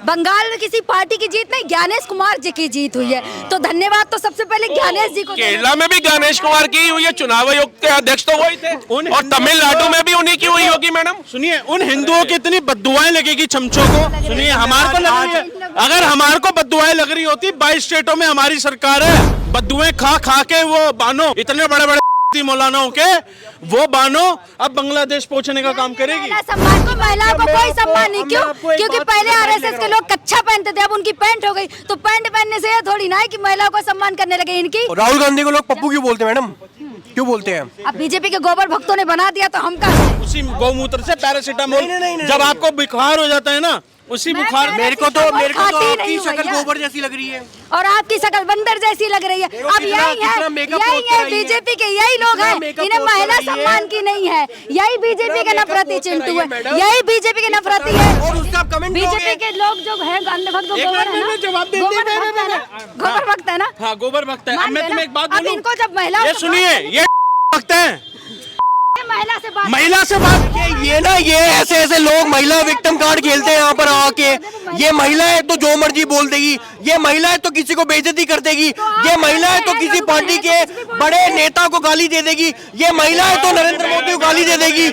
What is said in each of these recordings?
बंगाल में किसी पार्टी की जीत नहीं, ज्ञानेश कुमार जी की जीत हुई है। तो धन्यवाद तो सबसे पहले ज्ञानेश जी को। केरला में भी ज्ञानेश कुमार की हुई है, चुनाव आयोग के अध्यक्ष तो वही थे, और तमिलनाडु में भी उन्हीं की हुई होगी। मैडम सुनिए, उन हिंदुओं की इतनी बद्दुआएं लगेगी चमचों को। सुनिए, हमारे को लग रही है, अगर हमारे को बद्दुआएं लग रही होती, 22 स्टेटों में हमारी सरकार है, बद्दुआएं खा खा के वो बानो इतने बड़े बड़े मौलानाओं के, वो बानो अब बांग्लादेश पहुंचने का काम करेगी। सम्मान को, महिलाओं को कोई सम्मान नहीं। क्यों? क्योंकि पहले आरएसएस के लोग कच्छा पहनते थे, अब उनकी पैंट हो गई। तो पैंट पहनने से ये थोड़ी ना है कि महिलाओं को सम्मान करने लगे इनकी। राहुल गांधी को लोग पप्पू क्यों बोलते हैं मैडम, क्यों बोलते हैं? अब बीजेपी के गोबर भक्तों ने बना दिया तो हम का उसी गौमूत्र से पैरासीटामोल, जब आपको बुखार हो जाता है ना, उसी बुखार। मेरे को तो आपकी शक्ल गोबर जैसी लग रही है और आपकी शक्ल बंदर जैसी लग रही है। अब यही है बीजेपी के, यही लोग हैं, इन्हें महिला सम्मान की नहीं है। यही बीजेपी के नफरती चिंटू है, यही बीजेपी के नफरती है। बीजेपी के लोग जो है अंधभक्त गोबर भक्त है ना। हाँ, गोबर भक्त है। मैं तुम्हें एक बात बोलूं, इनको जब महिला सुनिए, ये भक्त है, महिला से बात ये ना, ये ऐसे लोग महिला विक्टिम कार्ड खेलते हैं यहाँ पर आके। ये महिला है तो जो मर्जी बोल देगी, ये महिला है तो किसी को बेइज्जती कर देगी, ये महिला है तो किसी पार्टी के बड़े नेता को गाली दे देगी, ये महिला है तो नरेंद्र मोदी को गाली दे देगी,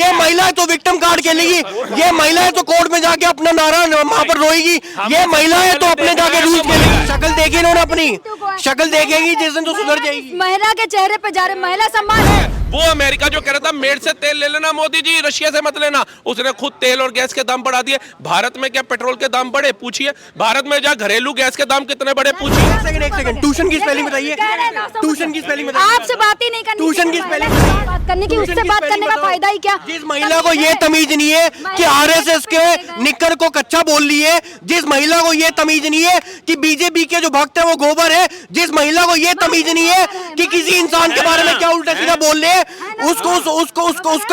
ये महिला है तो विक्टिम कार्ड खेलेगी, ये महिला है तो कोर्ट में जाके अपना नारा वहाँ पर रोएगी, ये महिला है तो अपने जाके रूल्स खेलेगी। शक्ल देखे इन्होंने, अपनी शक्ल देखेगी जिस दिन तो सुधर जाएगी। महिला के चेहरे पे जा रहे महिला सम्मान है। वो अमेरिका जो कह रहा था मेड से तेल ले लेना मोदी जी, रशिया से मत लेना, उसने खुद तेल और गैस के दाम बढ़ा दिए। भारत में क्या पेट्रोल के दाम बढ़े? पूछिए। भारत में जा घरेलू गैस के दाम कितने बढ़े? पूछिए। एक सेकंड, ट्यूशन की स्पेलिंग बताइए, ट्यूशन की स्पेलिंग बताइए। आपसे बात ही नहीं करनी, ट्यूशन की स्पेलिंग बात करने की, उससे बात करने का फायदा ही क्या? जिस महिला को ये तमीज नहीं है कि आरएसएस के निक्कर को कच्चा बोल लिए, जिस महिला को ये तमीज नहीं है कि बीजेपी के जो भक्त है वो गोबर है, जिस महिला को ये तमीज नहीं है कि किसी इंसान के बारे में क्या उल्टा सीधा बोल ले, उसको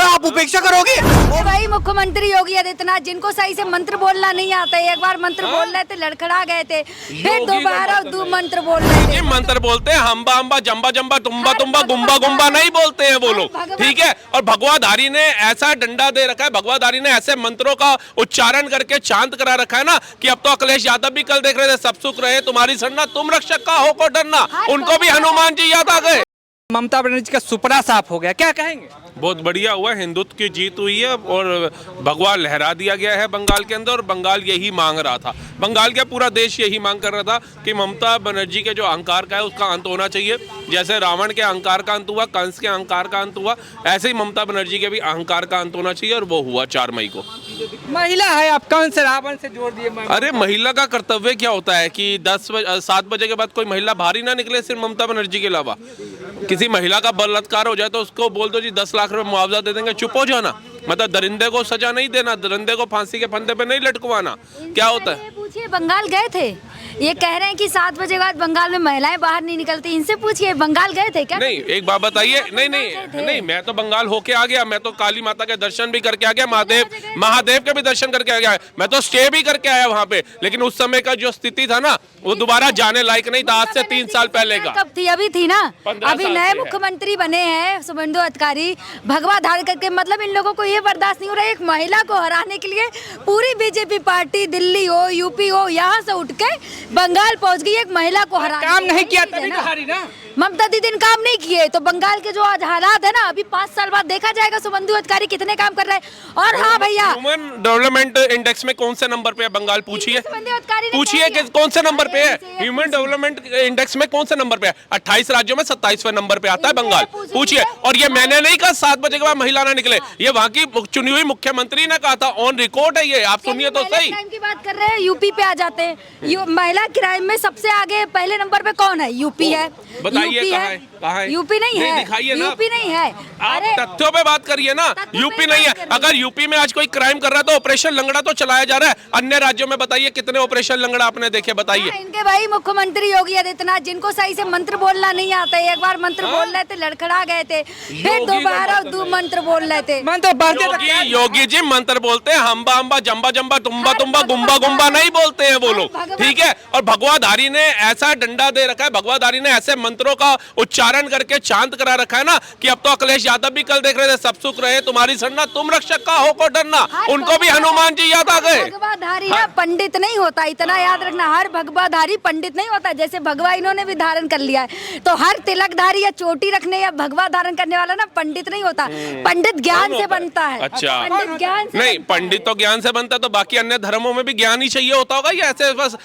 आप उपेक्षा करोगे? वही मुख्यमंत्री योगी आदित्यनाथ, जिनको सही से मंत्र बोलना नहीं आता है। एक बार मंत्र बोल रहे थे, लड़खड़ा गए थे, फिर दोबारा दो मंत्र बोल रहे थे। मंत्र बोलते हैं हम्बा हम्बा, जम्बा जम्बा, तुम्बा तुम्बा, गुम्बा गुम्बा नहीं बोलते हैं वो लोग, ठीक है। और भगवाधारी ने ऐसा डंडा दे रखा है, भगवाधारी ने ऐसे मंत्रों का उच्चारण करके शांत करा रखा है ना, कि अब तो अखिलेश यादव भी कल देख रहे थे, सब सुख रहे तुम्हारी सरना, तुम रक्षक का हो को डरना, उनको भी हनुमान जी याद आ गए। ममता बनर्जी का सुपड़ा साफ हो गया, क्या कहेंगे? बहुत बढ़िया हुआ, हिंदुत्व की जीत हुई है और भगवा लहरा दिया गया है बंगाल के अंदर। और बंगाल यही मांग रहा था, बंगाल का पूरा देश यही मांग कर रहा था कि ममता बनर्जी के जो अहंकार का है उसका अंत होना चाहिए। जैसे रावण के अहंकार का अंत हुआ, कंस के अहंकार का अंत हुआ, ऐसे ही ममता बनर्जी के भी अहंकार का अंत होना चाहिए, और वो हुआ 4 मई को। महिला है, आप कौन से रावण से जोड़ दिए? अरे महिला का कर्तव्य क्या होता है कि 7 बजे के बाद कोई महिला बाहर ही ना निकले, सिर्फ ममता बनर्जी के अलावा। किसी महिला का बलात्कार हो जाए तो उसको बोल दो जी 10 लाख रुपए मुआवजा दे देंगे, चुप हो जाना। मतलब दरिंदे को सजा नहीं देना, दरिंदे को फांसी के फंदे पे नहीं लटकवाना। क्या होता है? पूछिए, बंगाल गए थे, ये कह रहे हैं कि 7 बजे बाद बंगाल में महिलाएं बाहर नहीं निकलती, इनसे पूछिए बंगाल गए थे क्या? नहीं, एक बात बताइए। नहीं, मैं तो बंगाल होके आ गया, मैं तो काली माता के दर्शन भी करके आ गया, महादेव के भी दर्शन करके आ गया, मैं तो स्टे भी करके आया वहाँ पे। लेकिन उस समय का जो स्थिति था ना, वो दोबारा जाने लायक नहीं था, आज से 3 साल पहले का। कब थी? अभी थी ना, अभी नए मुख्यमंत्री बने हैं शुभेंदु अधिकारी, भगवा धारण करके। मतलब इन लोगों को ये बर्दाश्त नहीं हो रहा है, एक महिला को हराने के लिए पूरी बीजेपी पार्टी दिल्ली हो, यूपी हो, यहाँ से उठ के बंगाल पहुंच गई एक महिला को हराने। काम नहीं किया तभी तो हारी ना। ममता दीदी ने काम नहीं किए तो बंगाल के जो आज हालात है ना, अभी 5 साल बाद देखा जाएगा शुभेंदु अधिकारी कितने काम कर रहे हैं। और हाँ भैया, ह्यूमन डेवलपमेंट इंडेक्स में कौन से नंबर पे है बंगाल? पूछिए कि कौन से नंबर पे है ह्यूमन डेवलपमेंट इंडेक्स में, कौन से नंबर पे है? 28 राज्यों में 27वें नंबर पे आता है बंगाल, पूछिए। और ये मैंने नहीं कहा 7 बजे के बाद महिला ना निकले, ये वहाँ की चुनी हुई मुख्यमंत्री ने कहा था, ऑन रिकॉर्ड है ये, आप सुनिए तो सही। क्राइम की बात कर रहे हैं, यूपी पे आ जाते हैं। महिला क्राइम में सबसे आगे पहले नंबर पे कौन है? यूपी है। बताइए कहाँ है? यूपी नहीं है, दिखाइए ना, यूपी नहीं है। आप तथ्यों पे बात करिए ना, यूपी नहीं है। अगर यूपी में आज कोई क्राइम कर रहा है तो ऑपरेशन लंगड़ा तो चलाया जा रहा है। अन्य राज्यों में बताइए कितने ऑपरेशन लंगड़ा आपने देखे, बताइए। इनके भाई मुख्यमंत्री योगी आदित्यनाथ, जिनको सही से मंत्र बोलना नहीं आता है। एक बार मंत्र बोल रहे थे, लड़खड़ा गए थे, फिर दोबारा दो मंत्र बोल रहे थे। योगी जी मंत्र बोलते हैं हम्बा हम्बा, जम्बा जम्बा, तुम्बा तुम्बा, गुम्बा गुम्बा नहीं बोलते हैं वो लोग, ठीक है। और भगवाधारी ने ऐसा डंडा दे रखा है, भगवाधारी ने ऐसे मंत्रों मंत्रों का उच्चारण करके शांत करा रखा है ना कि अब तो अखिलेश यादव भी कल देख रहे थे, सब सुख रहे तुम्हारी सरना, तुम रक्षक का हो को डरना, उनको भी हनुमान जी याद आ गए। भगवाधारी ना पंडित नहीं होता, इतना याद रखना, हर भगवाधारी पंडित नहीं होता। जैसे भगवा इन्होंने भी धारण कर लिया है, तो हर तिलकधारी या चोटी रखने या भगवा धारण करने वाला ना पंडित नहीं होता, पंडित ज्ञान से बनता है। अच्छा, पंडित ज्ञान से नहीं, पंडित तो ज्ञान से बनता है, तो बाकी अन्य धर्मों में भी ज्ञान ही चाहिए होता होगा, या ऐसे बस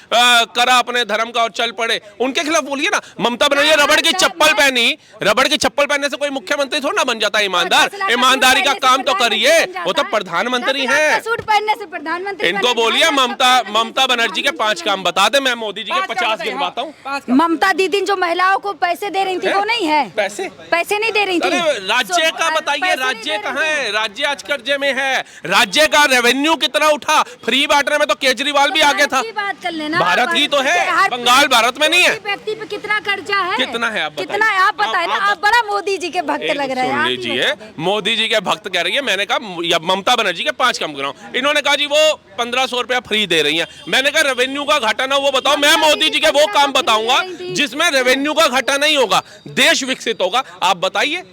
करा अपने धर्म का और चल पड़े? उनके खिलाफ बोलिए ना। ममता बनर्जी रबड़ की चप्पल पहनी, रबड़ की चप्पल पहनने से कोई मुख्यमंत्री थोड़ा ना बन जाता है। ईमानदार, ईमानदारी का काम तो करिए, वो तो प्रधानमंत्री है। सूट पहनने से प्रधानमंत्री इनको बोलिए ममता बनर्जी के 5 काम बता दे, मैं मोदी जी के 50 गिनवाता हूँ। ममता दीदी जो महिलाओं को पैसे दे रही थी वो नहीं है, पैसे नहीं दे रही थी। राज्य का बताइए, राज्य कहाँ है? राज्य आज कर्जे में है। राज्य का रेवेन्यू कितना उठा? फ्री बांटने में तो केजरीवाल भी आगे था। बात कर लेना, भारत ही तो है, बंगाल भारत में नहीं है। व्यक्ति पे कितना कर्जा है? कितना है? आप कितना है आप बताए ना। आप बड़ा मोदी जी के भक्त लग रहे हैं। सुन लीजिए, मोदी जी के भक्त कह रही है, मैंने कहा ममता बनर्जी के 5 काम कराऊं। इन्होंने कहा जी वो 1500 रुपया फ्री दे रही हैं। मैंने कहा रेवेन्यू का घाटा ना वो बताओ, मैं मोदी जी के वो काम बताऊंगा जिसमें रेवेन्यू का घाटा नहीं होगा, देश विकसित होगा। आप बताइए,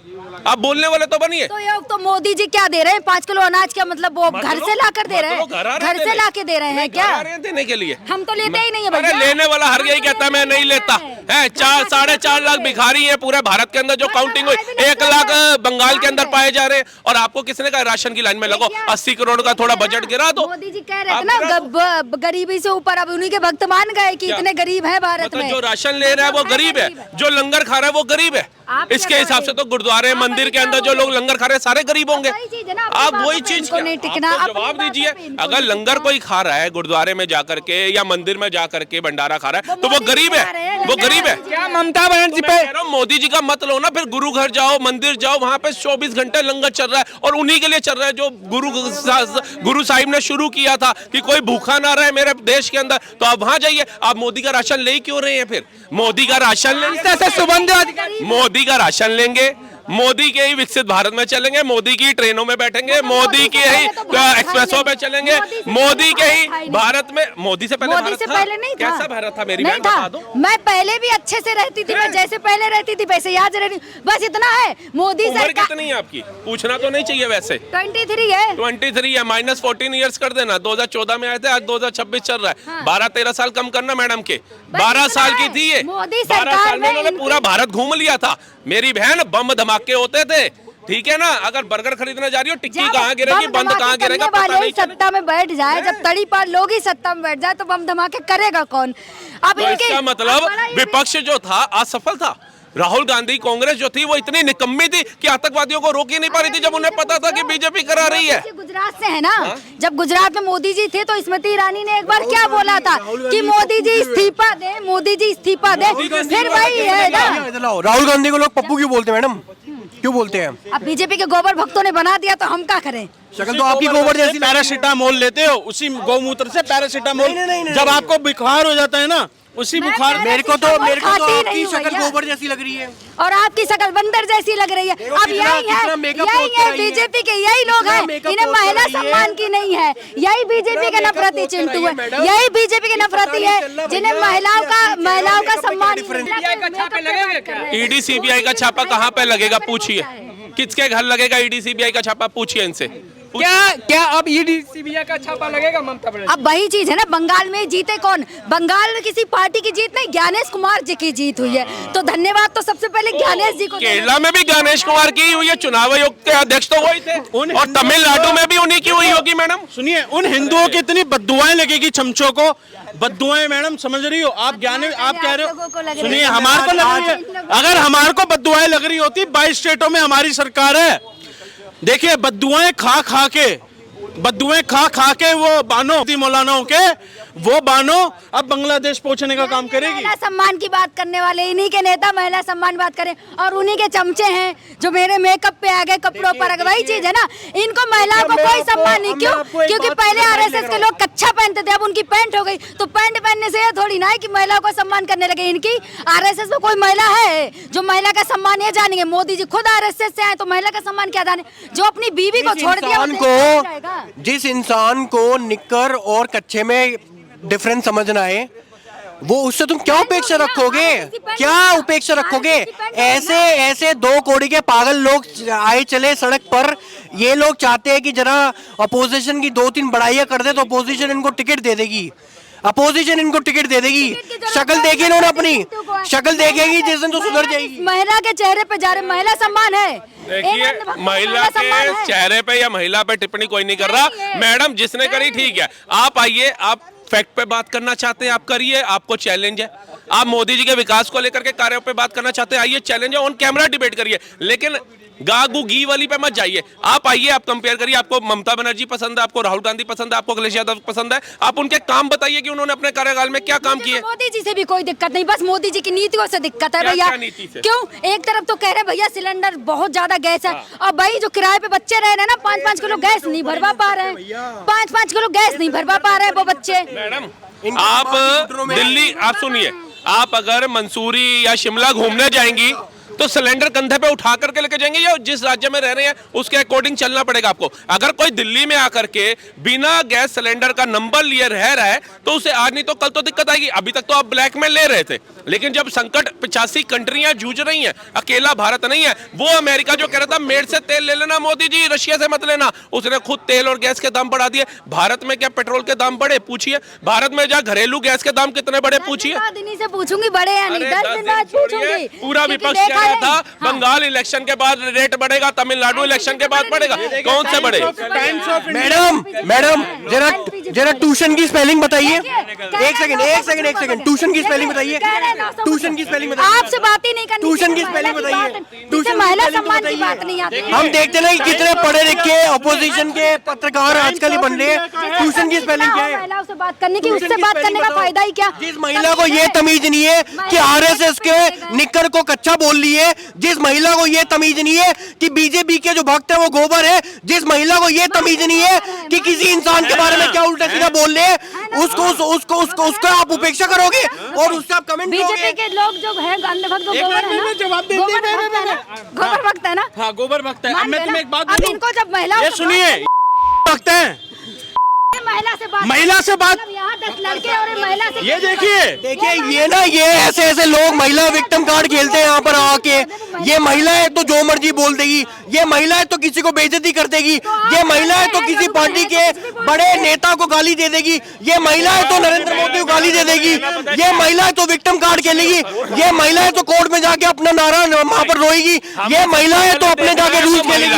आप बोलने वाले तो बनिए। तो मोदी जी क्या दे रहे हैं? 5 किलो अनाज क्या मतलब वो घर से ला कर दे रहे हैं? घर से ला के दे रहे हैं क्या? देने के लिए हम तो लेते ही नहीं है। अरे लेने वाला हर यही कहता है मैं नहीं लेता है। 4-4.5 लाख भिखारी है पूरे भारत के अंदर, जो काउंटिंग हुई 1 लाख बंगाल के अंदर पाए जा रहे हैं। और आपको किसने कहा राशन की लाइन में लगो? 80 करोड़ का थोड़ा बजट गिरा दो। मोदी जी कह रहे थे ना गरीबी से ऊपर, अब उन्हीं के भक्त मान गए कि इतने गरीब है भारत में। जो राशन ले रहा है वो गरीब है, जो लंगर खा रहा है वो गरीब है। इसके हिसाब से तो गुरुद्वारे मंदिर के अंदर जो लोग लंगर खा रहे हैं सारे गरीब होंगे। आप वही चीज जवाब दीजिए। अगर लंगर कोई खा रहा है गुरुद्वारे में जाकर के या मंदिर में जाकर के भंडारा खा रहा है तो वो गरीब है, वो गरीब है। क्या ममता बनर्जी पे मोदी जी का मत लो ना, फिर गुरु घर जाओ, मंदिर जाओ, वहाँ पे 24 घंटे लंगर चल रहा है और उन्हीं के लिए चल रहा है जो गुरु साहिब ने शुरू किया था कि कोई भूखा ना रहे मेरे देश के अंदर। तो आप वहाँ जाइए। आप मोदी का राशन ले क्यों रहे हैं? फिर मोदी का राशन लेंगे, मोदी का राशन लेंगे, मोदी के ही विकसित भारत में चलेंगे, मोदी की ट्रेनों में बैठेंगे, मोदी की ही एक्सप्रेसों पे चलेंगे, मोदी के ही भारत में। मोदी से पहले नहीं था। कैसा भारत था? मेरी बहन बता दो। मैं पहले भी अच्छे से रहती थी, मैं जैसे पहले रहती थी वैसे याद रहती, बस इतना है। मोदी उम्र कितनी है आपकी? पूछना तो नहीं चाहिए वैसे। 23 है। 23 है, -14 ईयर्स कर देना। 2014 में आए थे, आज 2026 चल रहा है। 12-13 साल कम करना मैडम के। 12 साल की थी ये, 12 साल में उन्होंने पूरा भारत घूम लिया था। मेरी बहन बम धमाके होते थे, ठीक है ना। अगर बर्गर खरीदने जा रही हो, टिक्की कहाँ गिरेगी, बंद कहाँ गिरेगा, पता नहीं। सत्ता में बैठ जाए, जब तड़ी पार लोग ही सत्ता में बैठ जाए तो बम धमाके करेगा कौन? अब इसका मतलब विपक्ष जो था असफल था। राहुल गांधी कांग्रेस जो थी वो इतनी निकम्मी थी कि आतंकवादियों को रोक ही नहीं पा रही थी, जब उन्हें पता था कि बीजेपी करा रही है। गुजरात से है ना। जब गुजरात में मोदी जी थे तो स्मृति ईरानी ने एक बार क्या बोला था कि मोदी जी इस्तीफा दे, मोदी जी इस्तीफा दे। फिर वही है ना। राहुल गांधी को लोग पप्पू क्यों बोलते हैं मैडम? क्यों बोलते हैं? अब बीजेपी के गोबर भक्तों ने बना दिया तो हम क्या करें? शक्ल तो आपकी गोबर जैसी। पैरासीटामोल लेते हो, उसी गौमूत्र से पैरासीटामोल। जब आपको बुखार हो जाता है ना, उसी बुखार। मेरे को तो आपकी शक्ल गोबर जैसी लग रही है और आपकी शक्ल बंदर जैसी लग रही है। अब यही है बीजेपी के, यही लोग हैं, इन्हें महिला सम्मान की नहीं है। यही बीजेपी के नफरती चिंटू है, यही बीजेपी के नफरती है जिन्हें महिलाओं का सम्मान। ईडी सीबीआई का छापा कहाँ पे लगेगा? पूछिए किसके घर लगेगा ईडी सीबीआई का छापा? पूछिए इनसे। क्या अब ईडी सीबीआई का छापा लगेगा ममता बनर्जी? अब वही चीज है ना, बंगाल में जीते कौन? बंगाल में किसी पार्टी की जीत नहीं, ज्ञानेश कुमार जी की जीत हुई है। तो धन्यवाद तो सबसे पहले ज्ञानेश जी को। केरला में भी ज्ञानेश कुमार की हुई है, चुनाव आयोग के अध्यक्ष तो वही थे, और तमिलनाडु में भी उन्हीं की हुई होगी। मैडम सुनिए, उन हिंदुओं की इतनी बद्दुआएं लगेगी चमचों को, बद्दुआएं। मैडम समझ रही हो आप? आप कह रहे हो, सुनिए हमारे को लग रही है। अगर हमारे को बद्दुआएं लग रही होती, 22 स्टेटों में हमारी सरकार है। देखिए बद्दुआएं खा खा के वो बानो मौलानाओं के वो बानो अब बांग्लादेश पहुंचने का काम करेगी। महिला सम्मान की बात करने वाले इन्हीं के नेता महिला सम्मान बात करें, और उन्हीं के चमचे हैं जो मेरे मेकअप पे आ गए, कपड़ों पर आ गए। वही चीज है ना, इनको महिलाओं को कोई सम्मान नहीं। क्यों? क्योंकि पहले आरएसएस के लोग कच्छा पहनते थे, अब उनकी पैंट हो गई। तो पैंट पहनने से ये थोड़ी ना है कि महिलाओं को सम्मान करने लगे। इनकी आरएसएस में कोई महिला है जो महिला का सम्मान ये जानेंगे? मोदी जी खुद आरएसएस से आए तो महिला का सम्मान क्या जाने? जो अपनी बीवी को छोड़ दिया, जिस इंसान को निक्कर और कच्छे में डिफरेंस समझना है, वो उससे तुम क्या उपेक्षा रखोगे, क्या उपेक्षा रखोगे? ऐसे ऐसे 2 कौड़ी के पागल लोग आए चले सड़क पर। ये लोग चाहते हैं कि जरा अपोजिशन की 2-3 बड़ाइयां कर दे तो अपोजिशन इनको टिकट दे देगी, अपोजिशन इनको टिकट दे देगी। शक्ल देखी इन्होंने अपनी, शक्ल देखेगी जिस दिन तो सुधर जाएगी। महिला के चेहरे पे जा रहे, महिला सम्मान है। देखिए, महिला के चेहरे पे या महिला पे टिप्पणी कोई नहीं कर रहा। मैडम जिसने करी ठीक है, आप आइए, आप फैक्ट पे बात करना चाहते हैं आप करिए, आपको चैलेंज है। आप मोदी जी के विकास को लेकर के कार्यों पे बात करना चाहते हैं, आइए, चैलेंज है, ऑन कैमरा डिबेट करिए। लेकिन गागू गी वाली पे मत जाइए। आप आइए, आप कंपेयर करिए। आपको ममता बनर्जी पसंद है, आपको राहुल गांधी पसंद है, आपको अखिलेश यादव पसंद है, आप उनके काम बताइए कि उन्होंने अपने कार्यकाल में क्या काम किए। मोदी जी से भी कोई दिक्कत नहीं, बस मोदी जी की नीतियों से दिक्कत है भैया। क्यों? एक तरफ तो कह रहे भैया सिलेंडर बहुत ज्यादा गैस है, और भाई जो किराए पे बच्चे रह रहे हैं ना, 5-5 किलो गैस नहीं भरवा पा रहे हैं, 5-5 किलो गैस नहीं भरवा पा रहे हैं वो बच्चे। मैडम आप दिल्ली, आप सुनिए, आप अगर मंसूरी या शिमला घूमने जाएंगी तो सिलेंडर कंधे पे उठा करके लेके जाएंगे, या जिस राज्य में रह रहे हैं उसके अकॉर्डिंग चलना पड़ेगा आपको। अगर कोई दिल्ली में आकर के बिना गैस सिलेंडर का नंबर लिए रह रहा है तो उसे आज नहीं तो कल तो दिक्कत आएगी। अभी तक तो आप ब्लैक में ले रहे थे, लेकिन जब संकट 85 कंट्रियां जूझ रही हैं, अकेला भारत नहीं है। वो अमेरिका जो कह रहा था मेड से तेल ले लेना मोदी जी, रशिया से मत लेना, उसने खुद तेल और गैस के दाम बढ़ा दिए। भारत में क्या पेट्रोल के दाम बढ़े? पूछिए। भारत में जहाँ घरेलू गैस के दाम कितने बढ़े? पूछिए। से पूछूंगी बड़े या नहीं, 10 दिन बाद पूछूंगी। पूरा विपक्ष कह रहा था बंगाल इलेक्शन के बाद रेट बढ़ेगा, तमिलनाडु इलेक्शन के बाद बढ़ेगा, कौन से बढ़े? मैडम जरा ट्यूशन की स्पेलिंग बताइए। एक सेकंड ट्यूशन की स्पेलिंग बताइए, ट्यूशन की स्पेलिंग बताइए। आपसे बात ही नहीं करनी, ट्यूशन की स्पेलिंग बताइए, ट्यूशन महिला सम्मान की बात नहीं आती। हम देखते ना कि कितने पढ़े लिखे अपोजिशन के पत्रकार आजकल ही बन रहे हैं। ट्यूशन की स्पेलिंग क्या है? महिलाओं से बात करने की, उससे बात करने का फायदा ही क्या? जिस महिला को ये तमीज नहीं है कि आरएसएस के निक्कर को कच्चा बोल रही है, जिस महिला को ये तमीज नहीं है कि बीजेपी के जो भक्त है वो गोबर है, जिस महिला को ये तमीज नहीं है कि किसी इंसान के बारे में क्या उल्टा सीधा बोल रहे हैं, उसको आप उपेक्षा करोगे और उससे आप कमेंट करोगे। बीजेपी के लोग जो हैं अंधभक्त, वो गोबर है ना, गोबर भक्त है ना। हाँ, गोबर भक्त है। अब मैं तुम्हें एक बात अब बोलूं, इनको जब महिला, ये सुनिए, भक्त है, महिला से बात, यहाँ 10 लड़के और महिला से, ये देखिए ये ऐसे लोग महिला विक्टिम कार्ड खेलते हैं यहाँ पर आके। ये महिला है तो जो मर्जी बोल देगी, ये महिला है तो किसी को बेइज्जती कर देगी, ये महिला है तो किसी पार्टी के बड़े नेता को गाली दे देगी, ये महिला है तो नरेंद्र मोदी को गाली दे देगी, ये महिला है तो विक्टिम कार्ड खेलेगी, ये महिला है तो कोर्ट में जाके अपना नारा वहां पर रोएगी, ये महिला है तो अपने जाके रूल्स खेलेगी।